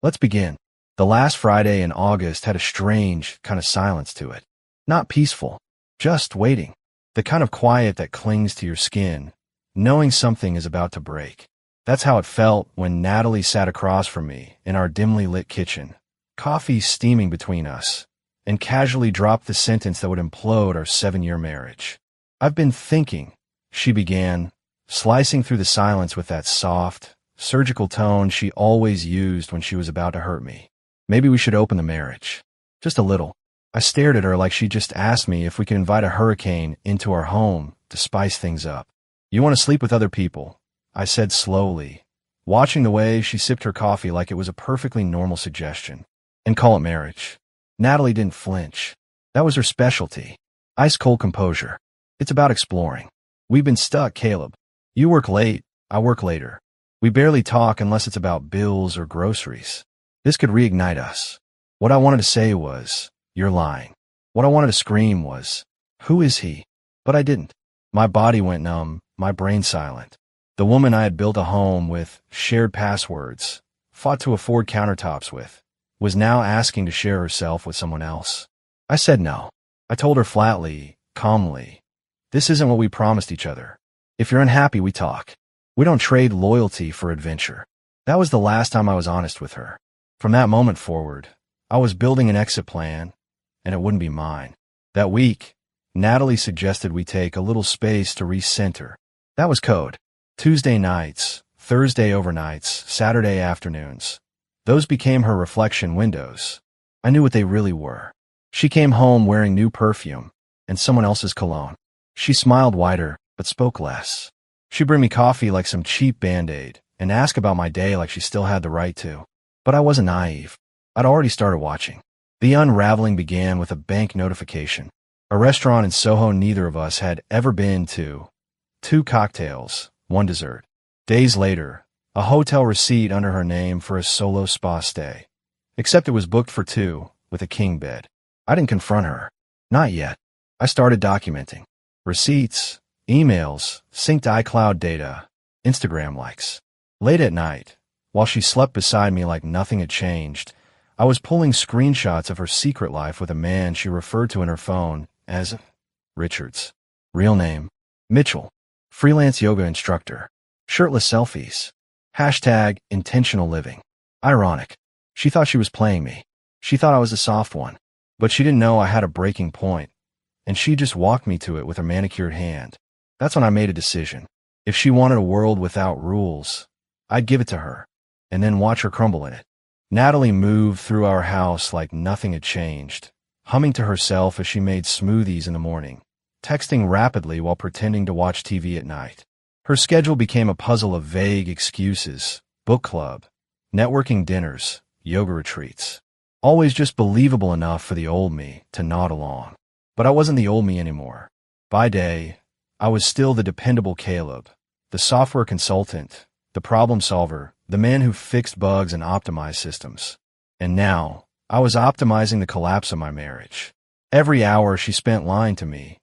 Let's begin. The last Friday in August had a strange kind of silence to it. Not peaceful, just waiting. The kind of quiet that clings to your skin, knowing something is about to break. That's how it felt when Natalie sat across from me in our dimly lit kitchen, coffee steaming between us, and casually dropped the sentence that would implode our 7-year marriage. "I've been thinking," she began, slicing through the silence with that soft, surgical tone she always used when she was about to hurt me. "Maybe we should open the marriage. Just a little." I stared at her like she just asked me if we could invite a hurricane into our home to spice things up. "You want to sleep with other people," I said slowly, watching the way she sipped her coffee like it was a perfectly normal suggestion. "And call it marriage." Natalie didn't flinch. That was her specialty. Ice-cold composure. "It's about exploring. We've been stuck, Caleb. You work late, I work later. We barely talk unless it's about bills or groceries. This could reignite us." What I wanted to say was, "You're lying." What I wanted to scream was, "Who is he?" But I didn't. My body went numb, my brain silent. The woman I had built a home with, shared passwords, fought to afford countertops with, was now asking to share herself with someone else. I said no. I told her flatly, calmly, "This isn't what we promised each other. If you're unhappy, we talk. We don't trade loyalty for adventure." That was the last time I was honest with her. From that moment forward, I was building an exit plan, and it wouldn't be mine. That week, Natalie suggested we take a little space to recenter. That was code. Tuesday nights, Thursday overnights, Saturday afternoons. Those became her reflection windows. I knew what they really were. She came home wearing new perfume and someone else's cologne. She smiled wider, but spoke less. She'd bring me coffee like some cheap Band-Aid and ask about my day like she still had the right to. But I wasn't naive. I'd already started watching. The unraveling began with a bank notification. A restaurant in Soho neither of us had ever been to. 2 cocktails, 1 dessert. Days later, a hotel receipt under her name for a solo spa stay. Except it was booked for 2, with a king bed. I didn't confront her. Not yet. I started documenting. Receipts, emails, synced iCloud data, Instagram likes. Late at night, while she slept beside me like nothing had changed, I was pulling screenshots of her secret life with a man she referred to in her phone as Richards. Real name, Mitchell. Freelance yoga instructor. Shirtless selfies. Hashtag intentional living. Ironic. She thought she was playing me. She thought I was a soft one. But she didn't know I had a breaking point, and she just walked me to it with her manicured hand. That's when I made a decision. If she wanted a world without rules, I'd give it to her, and then watch her crumble in it. Natalie moved through our house like nothing had changed, humming to herself as she made smoothies in the morning, texting rapidly while pretending to watch TV at night. Her schedule became a puzzle of vague excuses, book club, networking dinners, yoga retreats. Always just believable enough for the old me to nod along. But I wasn't the old me anymore. By day, I was still the dependable Caleb, the software consultant, the problem solver, the man who fixed bugs and optimized systems. And now, I was optimizing the collapse of my marriage. Every hour she spent lying to me,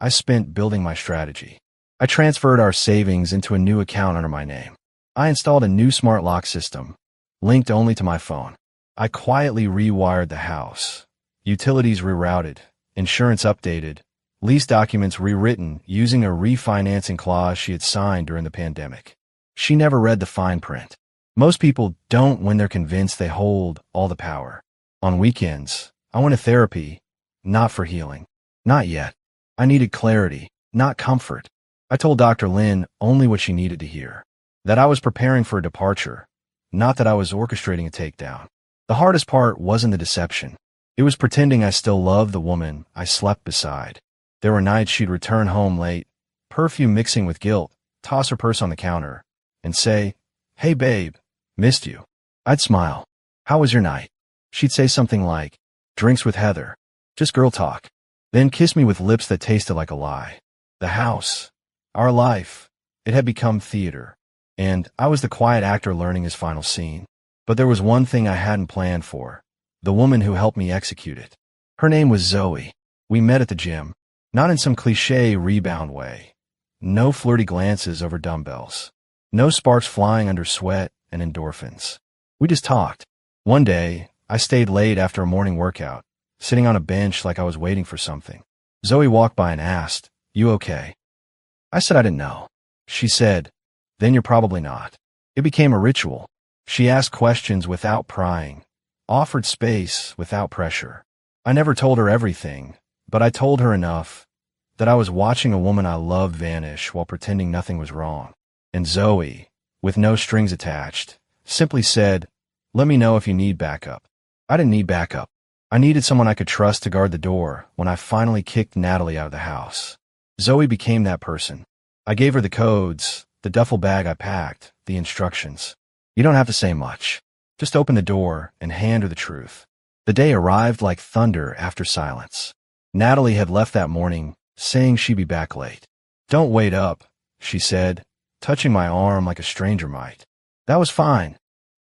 I spent building my strategy. I transferred our savings into a new account under my name. I installed a new smart lock system, linked only to my phone. I quietly rewired the house. Utilities rerouted, insurance updated, lease documents rewritten using a refinancing clause she had signed during the pandemic. She never read the fine print. Most people don't when they're convinced they hold all the power. On weekends, I went to therapy, not for healing. Not yet. I needed clarity, not comfort. I told Dr. Lin only what she needed to hear. That I was preparing for a departure, not that I was orchestrating a takedown. The hardest part wasn't the deception. It was pretending I still loved the woman I slept beside. There were nights she'd return home late, perfume mixing with guilt, toss her purse on the counter, and say, "Hey babe, missed you." I'd smile. "How was your night?" She'd say something like, "Drinks with Heather. Just girl talk." Then kiss me with lips that tasted like a lie. The house, our life, it had become theater. And I was the quiet actor learning his final scene. But there was one thing I hadn't planned for. The woman who helped me execute it. Her name was Zoe. We met at the gym. Not in some cliché rebound way. No flirty glances over dumbbells. No sparks flying under sweat and endorphins. We just talked. One day, I stayed late after a morning workout, sitting on a bench like I was waiting for something. Zoe walked by and asked, "You okay?" I said I didn't know. She said, "Then you're probably not." It became a ritual. She asked questions without prying, offered space without pressure. I never told her everything, but I told her enough that I was watching a woman I loved vanish while pretending nothing was wrong. And Zoe, with no strings attached, simply said, "Let me know if you need backup." I didn't need backup. I needed someone I could trust to guard the door when I finally kicked Natalie out of the house. Zoe became that person. I gave her the codes, the duffel bag I packed, the instructions. You don't have to say much. Just open the door and hand her the truth. The day arrived like thunder after silence. Natalie had left that morning, saying she'd be back late. "Don't wait up," she said, touching my arm like a stranger might. That was fine.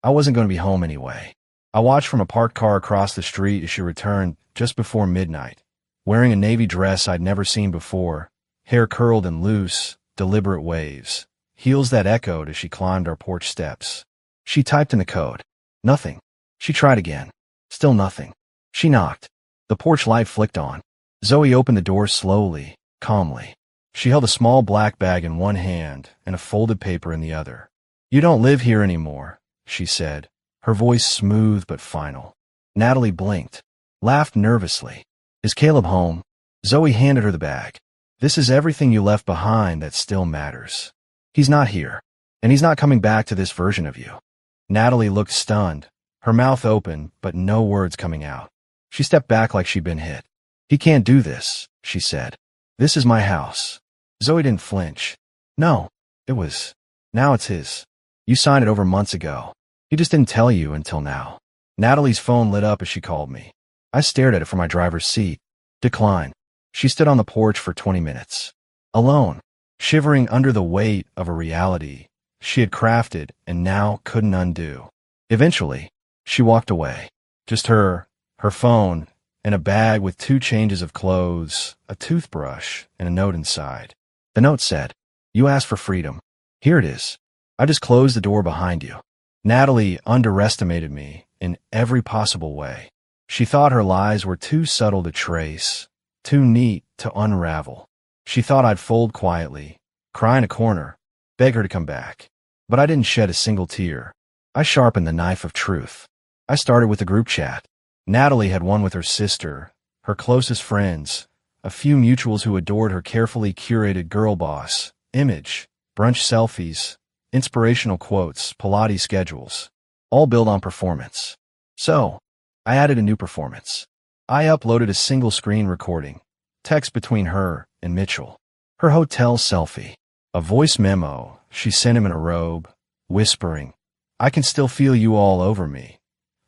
I wasn't going to be home anyway. I watched from a parked car across the street as she returned just before midnight, wearing a navy dress I'd never seen before, hair curled in loose, deliberate waves, heels that echoed as she climbed our porch steps. She typed in the code. Nothing. She tried again. Still nothing. She knocked. The porch light flicked on. Zoe opened the door slowly, calmly. She held a small black bag in one hand and a folded paper in the other. "You don't live here anymore," she said, her voice smooth but final. Natalie blinked, laughed nervously. "Is Caleb home?" Zoe handed her the bag. "This is everything you left behind that still matters. He's not here, and he's not coming back to this version of you." Natalie looked stunned, her mouth open but no words coming out. She stepped back like she'd been hit. "He can't do this," she said. "This is my house." Zoe didn't flinch. "No, it was. Now it's his. You signed it over months ago. He just didn't tell you until now." Natalie's phone lit up as she called me. I stared at it from my driver's seat. Decline. She stood on the porch for 20 minutes. Alone, shivering under the weight of a reality she had crafted and now couldn't undo. Eventually, she walked away. Just her phone, and a bag with 2 changes of clothes, a toothbrush, and a note inside. The note said, "You asked for freedom. Here it is. I just closed the door behind you." Natalie underestimated me in every possible way. She thought her lies were too subtle to trace, too neat to unravel. She thought I'd fold quietly, cry in a corner, beg her to come back. But I didn't shed a single tear. I sharpened the knife of truth. I started with a group chat. Natalie had one with her sister, her closest friends, a few mutuals who adored her carefully curated girl boss image, brunch selfies, inspirational quotes, Pilates schedules, all built on performance. So, I added a new performance. I uploaded a single screen recording, text between her and Mitchell, her hotel selfie, a voice memo she sent him in a robe, whispering, "I can still feel you all over me,"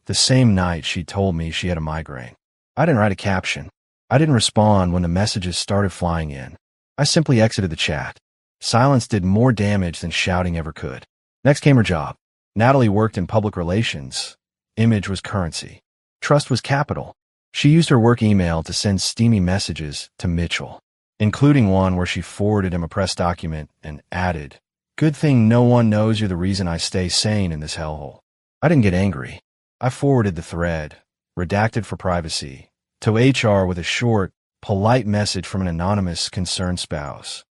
the same night she told me she had a migraine. I didn't write a caption. I didn't respond when the messages started flying in. I simply exited the chat. Silence did more damage than shouting ever could. Next came her job. Natalie worked in public relations. Image was currency. Trust was capital. She used her work email to send steamy messages to Mitchell, including one where she forwarded him a press document and added, "Good thing no one knows you're the reason I stay sane in this hellhole." I didn't get angry. I forwarded the thread, redacted for privacy, to HR with a short, polite message from an anonymous concerned spouse.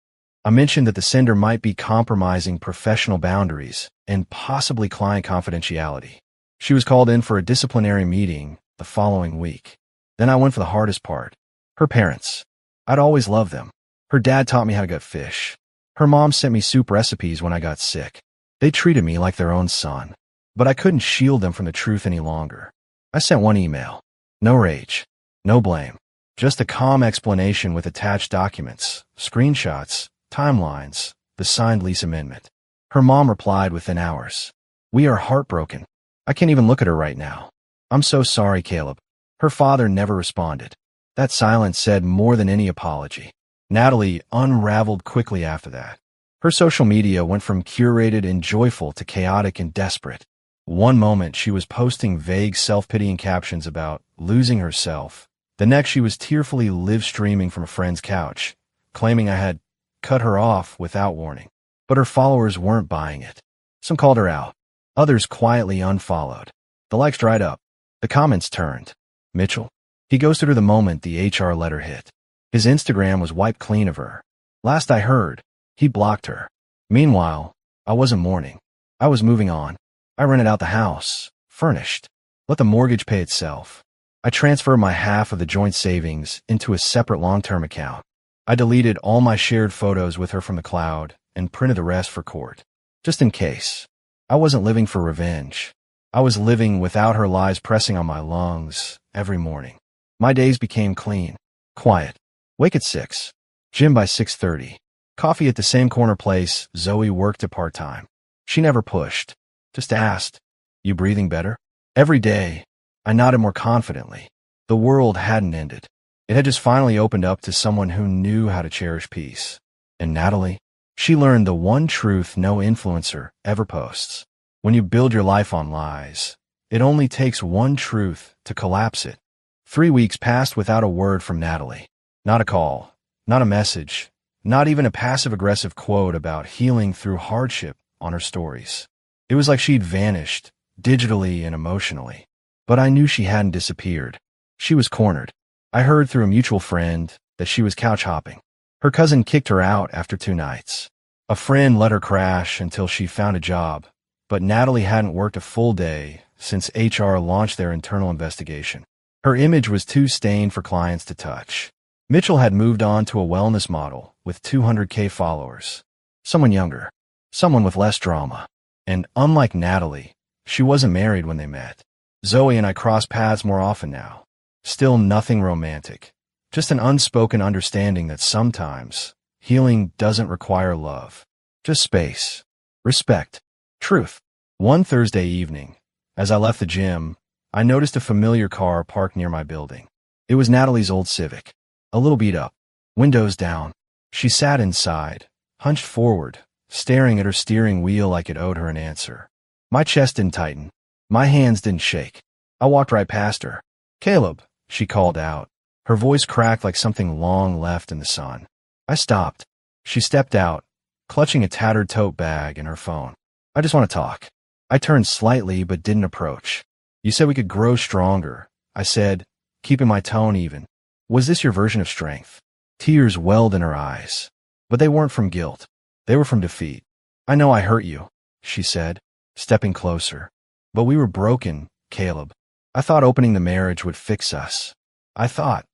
I mentioned that the sender might be compromising professional boundaries and possibly client confidentiality. She was called in for a disciplinary meeting the following week. Then I went for the hardest part. Her parents. I'd always loved them. Her dad taught me how to gut fish. Her mom sent me soup recipes when I got sick. They treated me like their own son. But I couldn't shield them from the truth any longer. I sent one email. No rage. No blame. Just a calm explanation with attached documents, screenshots, timelines, the signed lease amendment. Her mom replied within hours. "We are heartbroken. I can't even look at her right now. I'm so sorry, Caleb." Her father never responded. That silence said more than any apology. Natalie unraveled quickly after that. Her social media went from curated and joyful to chaotic and desperate. One moment she was posting vague self-pitying captions about losing herself. The next she was tearfully live-streaming from a friend's couch, claiming I had cut her off without warning. But her followers weren't buying it. Some called her out. Others quietly unfollowed. The likes dried up. The comments turned. Mitchell? He ghosted her the moment the HR letter hit. His Instagram was wiped clean of her. Last I heard, he blocked her. Meanwhile, I wasn't mourning. I was moving on. I rented out the house, furnished. Let the mortgage pay itself. I transferred my half of the joint savings into a separate long-term account. I deleted all my shared photos with her from the cloud and printed the rest for court. Just in case. I wasn't living for revenge. I was living without her lies pressing on my lungs every morning. My days became clean, quiet. Wake at 6. Gym by 6:30. Coffee at the same corner place Zoe worked at part-time. She never pushed, just asked, "You breathing better?" Every day, I nodded more confidently. The world hadn't ended. It had just finally opened up to someone who knew how to cherish peace. And Natalie? She learned the one truth no influencer ever posts. When you build your life on lies, it only takes one truth to collapse it. 3 weeks passed without a word from Natalie. Not a call, not a message, not even a passive-aggressive quote about healing through hardship on her stories. It was like she'd vanished, digitally and emotionally. But I knew she hadn't disappeared. She was cornered. I heard through a mutual friend that she was couch hopping. Her cousin kicked her out after 2 nights. A friend let her crash until she found a job, but Natalie hadn't worked a full day since HR launched their internal investigation. Her image was too stained for clients to touch. Mitchell had moved on to a wellness model with 200K followers. Someone younger. Someone with less drama. And unlike Natalie, she wasn't married when they met. Zoe and I cross paths more often now. Still nothing romantic. Just an unspoken understanding that sometimes healing doesn't require love. Just space. Respect. Truth. One Thursday evening, as I left the gym, I noticed a familiar car parked near my building. It was Natalie's old Civic. A little beat up. Windows down. She sat inside, hunched forward, staring at her steering wheel like it owed her an answer. My chest didn't tighten. My hands didn't shake. I walked right past her. "Caleb," she called out. Her voice cracked like something long left in the sun. I stopped. She stepped out, clutching a tattered tote bag and her phone. "I just want to talk." I turned slightly but didn't approach. "You said we could grow stronger," I said, keeping my tone even. "Was this your version of strength?" Tears welled in her eyes. But they weren't from guilt. They were from defeat. "I know I hurt you," she said, stepping closer. "But we were broken, Caleb. I thought opening the marriage would fix us. I thought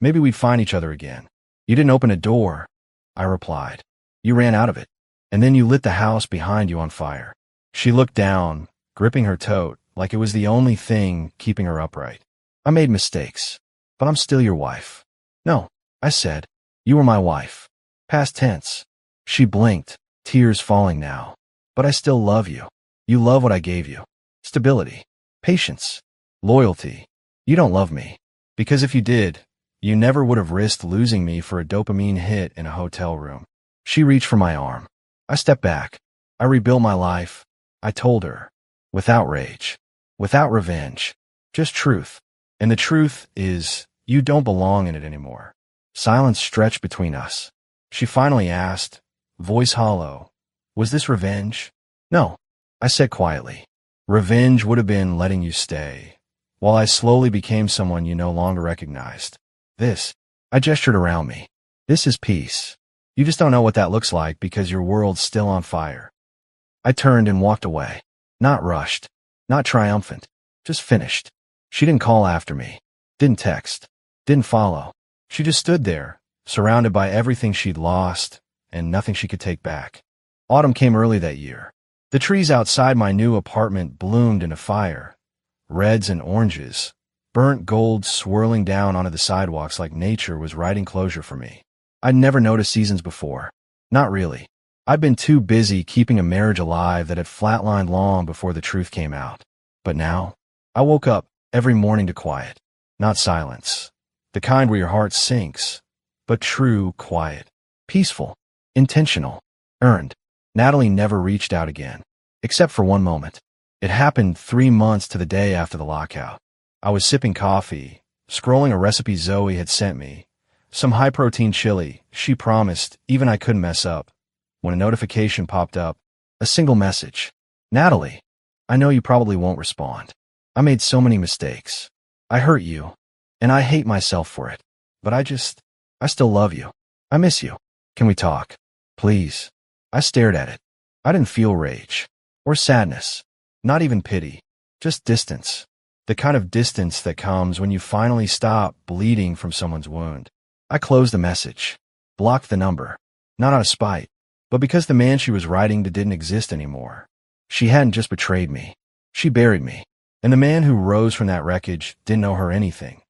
maybe we'd find each other again." "You didn't open a door," I replied. "You ran out of it. And then you lit the house behind you on fire." She looked down, gripping her tote like it was the only thing keeping her upright. "I made mistakes, but I'm still your wife." "No," I said. "You were my wife. Past tense." She blinked, tears falling now. "But I still love you. You love what I gave you. Stability, patience, loyalty. You don't love me. Because if you did, you never would have risked losing me for a dopamine hit in a hotel room." She reached for my arm. I stepped back. I rebuilt my life. I told her. Without rage. Without revenge. Just truth. And the truth is, you don't belong in it anymore. Silence stretched between us. She finally asked, voice hollow, "Was this revenge?" "No," I said quietly. "Revenge would have been letting you stay, while I slowly became someone you no longer recognized. This," I gestured around me, "this is peace. You just don't know what that looks like because your world's still on fire." I turned and walked away. Not rushed. Not triumphant. Just finished. She didn't call after me. Didn't text. Didn't follow. She just stood there, surrounded by everything she'd lost and nothing she could take back. Autumn came early that year. The trees outside my new apartment bloomed into fire. Reds and oranges, burnt gold swirling down onto the sidewalks like nature was writing closure for me. I'd never noticed seasons before. Not really. I'd been too busy keeping a marriage alive that had flatlined long before the truth came out. But now, I woke up every morning to quiet. Not silence. The kind where your heart sinks, but true quiet. Peaceful. Intentional. Earned. Natalie never reached out again. Except for one moment. It happened 3 months to the day after the lockout. I was sipping coffee, scrolling a recipe Zoe had sent me. Some high-protein chili she promised even I couldn't mess up. When a notification popped up, a single message. "Natalie, I know you probably won't respond. I made so many mistakes. I hurt you, and I hate myself for it. But I still love you. I miss you. Can we talk? Please. I stared at it. I didn't feel rage or sadness, not even pity, just distance. The kind of distance that comes when you finally stop bleeding from someone's wound. I closed the message, blocked the number, not out of spite, but because the man she was writing to didn't exist anymore. She hadn't just betrayed me. She buried me. And the man who rose from that wreckage didn't owe her anything,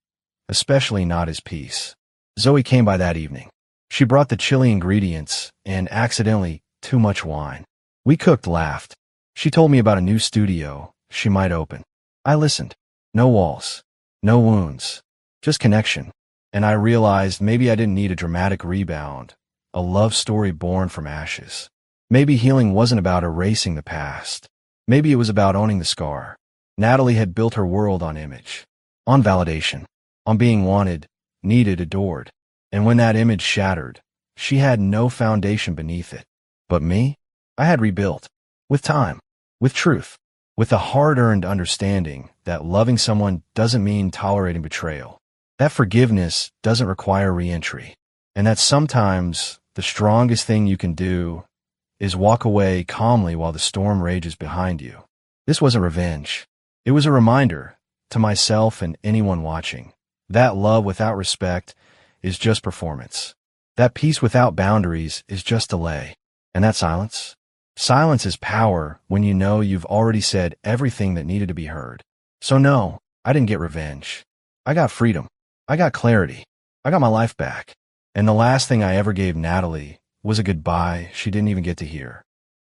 especially not his peace. Zoe came by that evening. She brought the chili ingredients and, accidentally, too much wine. We cooked, laughed. She told me about a new studio she might open. I listened. No walls, no wounds, just connection. And I realized maybe I didn't need a dramatic rebound, a love story born from ashes. Maybe healing wasn't about erasing the past. Maybe it was about owning the scar. Natalie had built her world on image, on validation, on being wanted, needed, adored. And when that image shattered, she had no foundation beneath it. But me? I had rebuilt. With time, with truth, with a hard-earned understanding that loving someone doesn't mean tolerating betrayal, that forgiveness doesn't require re-entry, and that sometimes the strongest thing you can do is walk away calmly while the storm rages behind you. This wasn't revenge. It was a reminder, to myself and anyone watching, that love without respect is just performance. That peace without boundaries is just delay. And that silence? Silence is power when you know you've already said everything that needed to be heard. So no, I didn't get revenge. I got freedom. I got clarity. I got my life back. And the last thing I ever gave Natalie was a goodbye she didn't even get to hear.